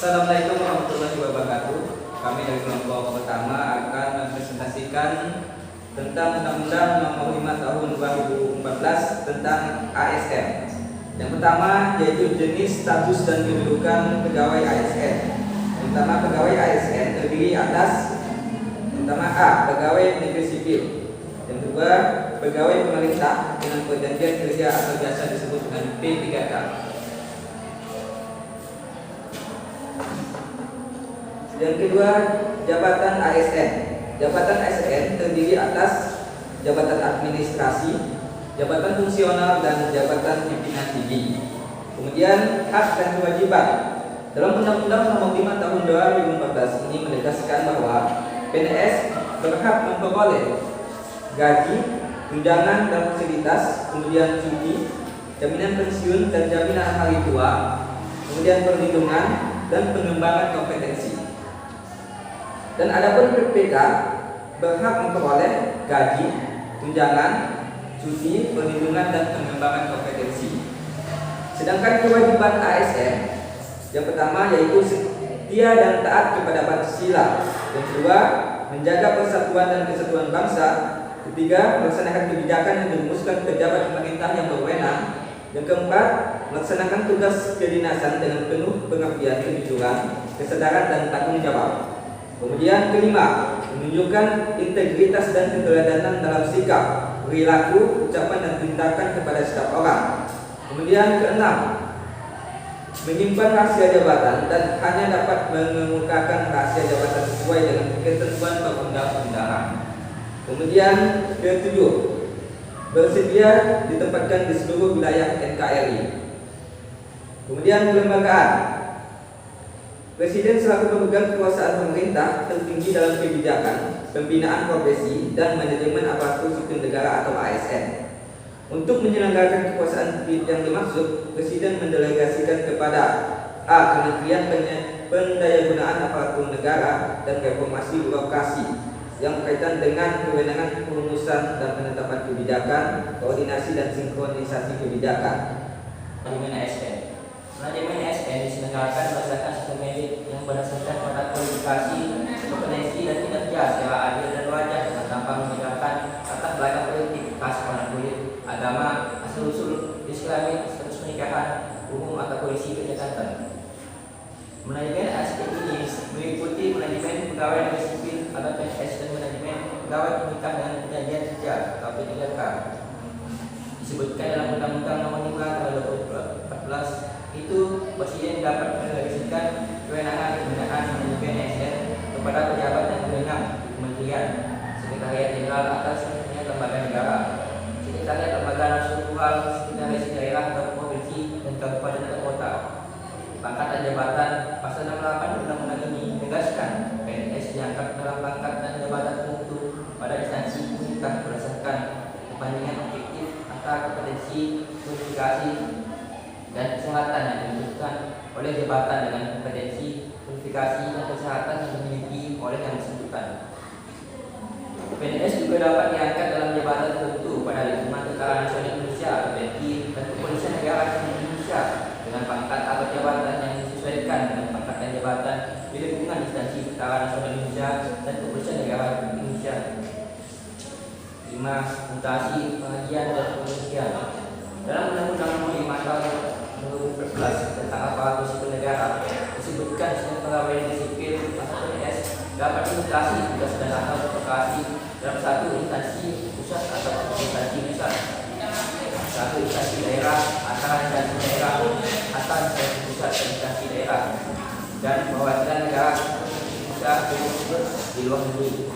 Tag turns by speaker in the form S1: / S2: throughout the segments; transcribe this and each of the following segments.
S1: Assalamualaikum warahmatullahi wabarakatuh. Kami dari kelompok pertama akan mempresentasikan tentang Undang-Undang Nomor 5 Tahun 2014 tentang ASN. Yang pertama yaitu jenis, status, dan kedudukan pegawai ASN. Yang pertama, pegawai ASN terdiri atas pertama A. Pegawai negeri sipil. Yang kedua, pegawai pemerintah dengan perjanjian kerja atau biasa disebut dengan P3K. Yang kedua, jabatan ASN. Jabatan ASN terdiri atas jabatan administrasi, jabatan fungsional, dan jabatan pimpinan tinggi. Kemudian hak dan kewajiban. Dalam Undang-Undang Nomor 5 Tahun 2014 ini menegaskan bahwa PNS berhak memperoleh gaji, tunjangan dan fasilitas, kemudian cuti, jaminan pensiun dan jaminan hari tua, kemudian perlindungan dan pengembangan kompetensi. Dan adapun PPK berhak memperoleh gaji, tunjangan, cuti, perlindungan dan pengembangan kompetensi. Sedangkan kewajiban ASN yang pertama yaitu setia dan taat kepada Pancasila. Yang kedua, menjaga persatuan dan kesatuan bangsa. Ketiga, melaksanakan kebijakan yang dirumuskan pejabat pemerintah yang berwenang. Yang keempat, melaksanakan tugas kedinasan dengan penuh pengabdian, kejujuran, kesadaran dan tanggung jawab. Kemudian kelima, menunjukkan integritas dan keteladanan dalam sikap, perilaku, ucapan dan tindakan kepada setiap orang. Kemudian keenam, menyimpan rahasia jabatan dan hanya dapat mengemukakan rahasia jabatan sesuai dengan ketentuan perundang-undangan. Kemudian ketujuh, bersedia ditempatkan di seluruh wilayah NKRI. Kemudian kelembagaan. Presiden selaku pemegang kekuasaan pemerintah tertinggi dalam kebijakan, pembinaan profesi, dan manajemen aparatur sipil negara atau ASN. Untuk menyelenggarakan kekuasaan yang dimaksud, Presiden mendelegasikan kepada A. Kementerian Pendayagunaan Aparatur Negara dan Reformasi Birokrasi yang berkaitan dengan kewenangan perumusan dan penetapan kebijakan, koordinasi dan sinkronisasi kebijakan.
S2: Manajemen ASN. Manajemen ASN diselenggarakan berdasarkan sistem merit yang berdasarkan pada kualifikasi, kompetensi dan kinerja secara adil dan wajar tanpa membedakan latar belakang politik, ras, warna kulit, agama, asal-usul, Islami, status pernikahan, umum atau kondisi kesehatan. Manajemen ASN ini mengikuti manajemen pegawai negeri sipil atau PNS dan manajemen pegawai pemerintah dengan perjanjian kerja atau P3K. Disebutkan dalam Undang-Undang Nomor 5 Tahun 2014 itu Presiden dapat mendelegasikan kewenangan pembinaan manajemen ASN kepada pejabat yang berwenang di Kementerian, Sekretariat Jenderal atau Sekretariat Lembaga Negara, Sekretariat Lembaga Nasional, Sekretaris Daerah atau Provinsi dan Kabupaten atau Kota. Pangkat dan jabatan pasal 68 Undang-Undang ini menegaskan PNS diangkat dalam pangkat dan jabatan tertentu pada instansi pemerintah berdasarkan perbandingan objektif antara kompetensi, kualifikasi, dan kesehatan yang dibutuhkan oleh jabatan dengan kompetensi, kualifikasi, dan kesehatan yang dimiliki oleh yang bersangkutan. PNS juga dapat diangkat dalam jabatan tertentu pada lingkungan Tentara Nasional Indonesia atau TNI dan Kepolisian Negara Indonesia dengan pangkat atau jabatan yang disesuaikan dengan pangkat dan jabatan di lingkungan instansi Tentara Nasional Indonesia dan Kepolisian Negara Indonesia. 5. Mutasi, pengajian, dan pemberhentian. Dalam Undang-Undang Nomor 5 Tahun 2014 tentang aparatur sipil negara disebutkan sistem pegawai negeri sipil atau PNS dapat dimutasi tugas dan atau operasi dalam satu instansi pusat atau instansi pusat, satu instansi daerah, antara instansi daerah atau instansi pusat dan instansi daerah, dan perwakilan negara pusat di luar negeri.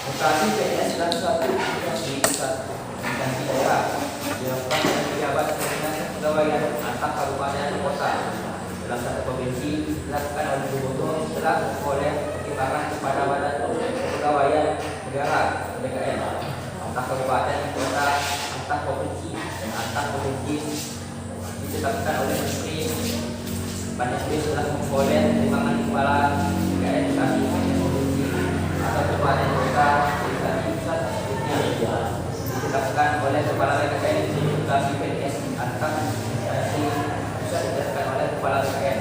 S2: Mutasi PNS dalam satu instansi pusat instansi daerah dilakukan oleh pejabat dengan kepegawaian antar kabupaten dan kota dalam satu provinsi dilakukan oleh gubernur setelah oleh pertimbangan kepada badan kepegawaian negara (BKN) antar kabupaten kota, antar provinsi dan antar provinsi ditetapkan oleh Menteri Pan-RB setelah memperoleh pertimbangan kepala BKN Bekasi provinsi atau kabupaten kota instansi pusat sebelumnya ditetapkan oleh kepala BKN Bekasi PNS antar instansi pusat ditetapkan oleh kepala BKN.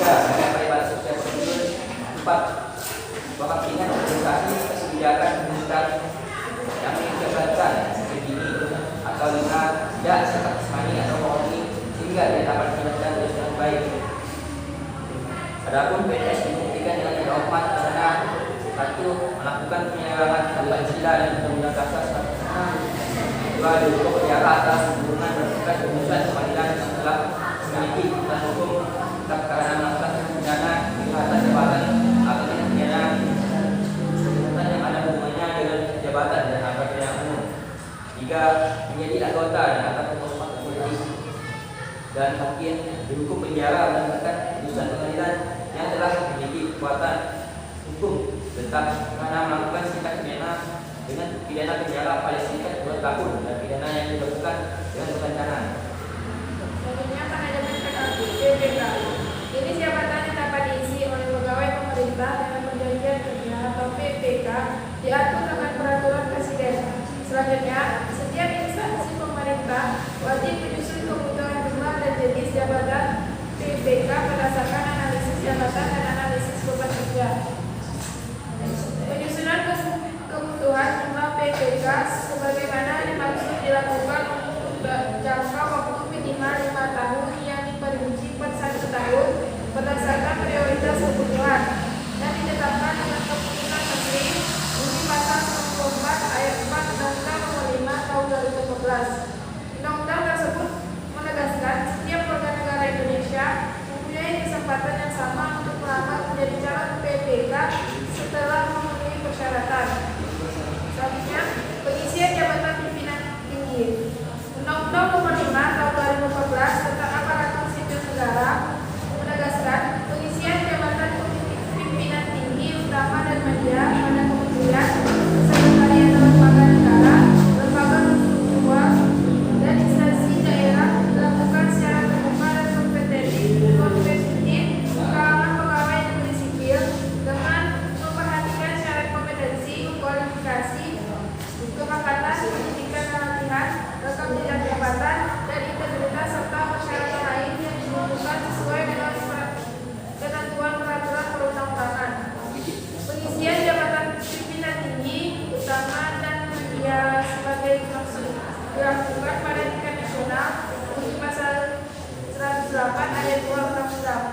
S2: mengenai balai sosial sipil 4. Pemangkingan organisasi kebijakan pemerintah yang menjabatkan begini atau 5. Tidak sikap jasmani atau rohani sehingga dia dapat menjalankan tugas dengan baik. Adapun PNS dibuktikan dengan terhormat karena 1. Melakukan penyerangan Pancasila dan Undang-Undang Dasar 1945. 2. Dihukum penjara atas hubungan bertugas pemusuhan pengadilan yang telah memiliki keputusan hukum tetap karena melakukan pidana kejahatan jabatan atau tindak pidana kejahatan yang ada hubungannya dengan jabatan dan atau pidana umum. 3. Menjadi anggota dan atau pengurus partai politik. Dan hakim dihukum penjara berdasarkan putusan pengadilan yang telah memiliki kekuatan hukum tetap karena melakukan tindak pidana dengan pidana penjara paling sedikit 2 tahun dan pidana yang dilakukan dengan perencanaan.
S3: Selanjutnya manajemen PPK. Ini jabatan yang dapat diisi oleh pegawai pemerintah dengan perjanjian kerja atau PPK diatur dengan peraturan presiden. Selanjutnya, setiap instansi pemerintah wajib menyusun kebutuhan jumlah dan jenis jabatan PPK berdasarkan analisis jabatan dan analisis beban kerja. Penyusunan kebutuhan jumlah PPK sebagaimana dimaksud dilakukan untuk jangka waktu minimal 5 tahun yang diperinci per 1 tahun berdasarkan prioritas kebutuhan dan ditetapkan dengan keputusan Menteri Budi Pasal 94 ayat 4 Undang-Undang Nomor 5 Tahun 2014. Undang-undang tersebut menegaskan setiap warga negara Indonesia mempunyai kesempatan yang sama untuk melamar menjadi calon PPK setelah memenuhi persyaratan. Selanjutnya, pengisian jabatan pimpinan tinggi. Undang-Undang Nomor 5 Tahun 2014 tentang aparatur sipil negara menegaskan pengisian jabatan pimpinan tinggi utama dan media pada kementerian, sekretariat lembaga negara, lembaga struktural, dan instansi daerah dilakukan secara terbuka dan kompetitif kalangan pegawai negeri sipil dengan memperhatikan syarat kompetensi, kualifikasi, kepangkatan, pendidikan dan latihan, rekam jejak jabatan, dan integritas serta persyaratan lain yang dibutuhkan sesuai dengan ketentuan peraturan perundang-undangan. Pengisian jabatan pimpinan tinggi, utama, dan media sebagai maksud dilakukan pada tingkat nasional di pasal 108 ayat 2 Undang-Undang.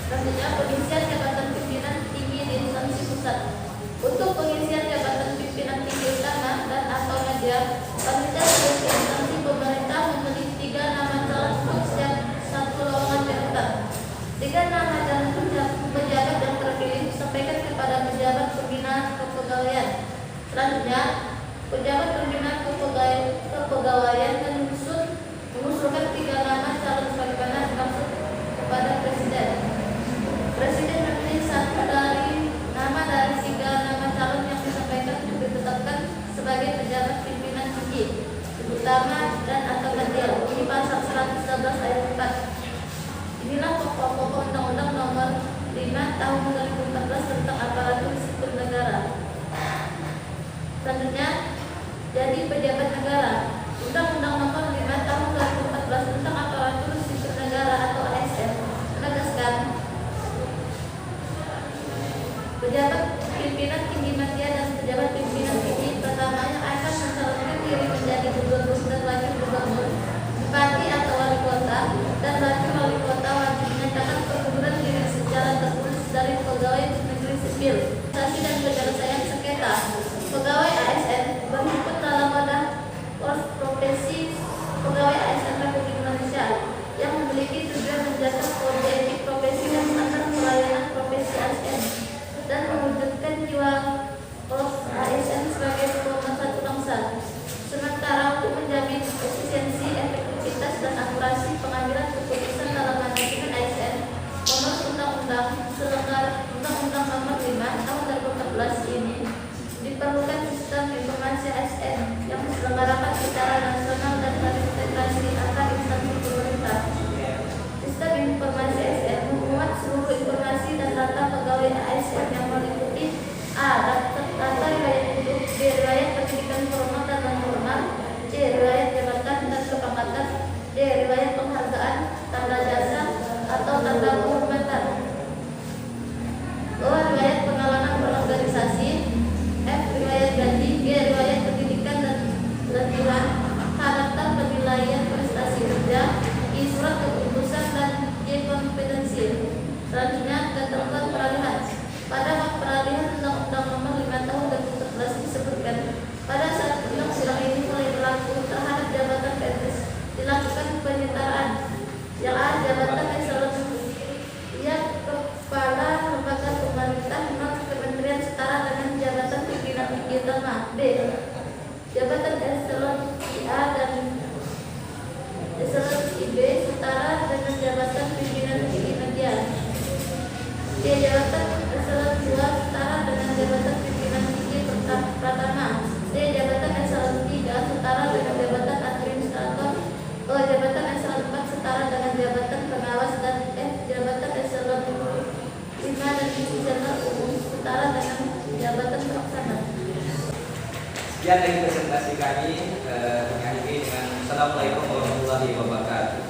S4: Selanjutnya, pengisian jabatan pimpinan tinggi di instansi pusat. Untuk pengisian jabatan pimpinan tinggi utama dan atau media, panitia seleksi instansi pemerintah memilih 3 nama calon untuk setiap 1 lowongan jabatan. 3 nama calon pejabat yang terpilih disampaikan kepada pejabat pembina kepegawaian. Selanjutnya, pejabat pembina kepegawaian mengusulkan 3 nama calon sebagaimana dimaksud kepada presiden. Presiden memilih 1 dari nama dari 3 nama calon yang disampaikan untuk ditetapkan sebagai pejabat pimpinan tinggi, utama, dan atau media. Ini pasal 111 ayat 4. Inilah pokok-pokok Undang-Undang Nomor 5 Tahun 2014 tentang aparatur sipil negara. Selanjutnya, jadi pejabat negara. Undang-Undang Nomor 5 Tahun 2014 tentang aparatur sipil negara atau ASN menegaskan pejabat pimpinan tinggi media dan pejabat pimpinan tinggi pertamanya akan mencalonkan diri menjadi gubernur dan wakil gubernur, bupati atau wali kota, dan wakil wali kota wajib menyatakan pengunduran diri secara tertulis dari pegawai negeri sipil, dan penyelesaian sengketa. Pegawai ASN berhimpun dalam wadah utama. B. Jabatan eselon IA dan eselon IB setara dengan jabatan pimpinan tinggi media. C. Jabatan eselon 2 setara dengan jabatan pimpinan tinggi pertama. D. Jabatan eselon 3 setara dengan jabatan administrator. E. Jabatan eselon 4 setara dengan jabatan pengawas. Dan F. Jabatan eselon 5 dan komisioner umum setara dengan jabatan pelaksana.
S1: Sekian dari presentasi kami. Mengakhiri dengan Assalamualaikum warahmatullahi wabarakatuh.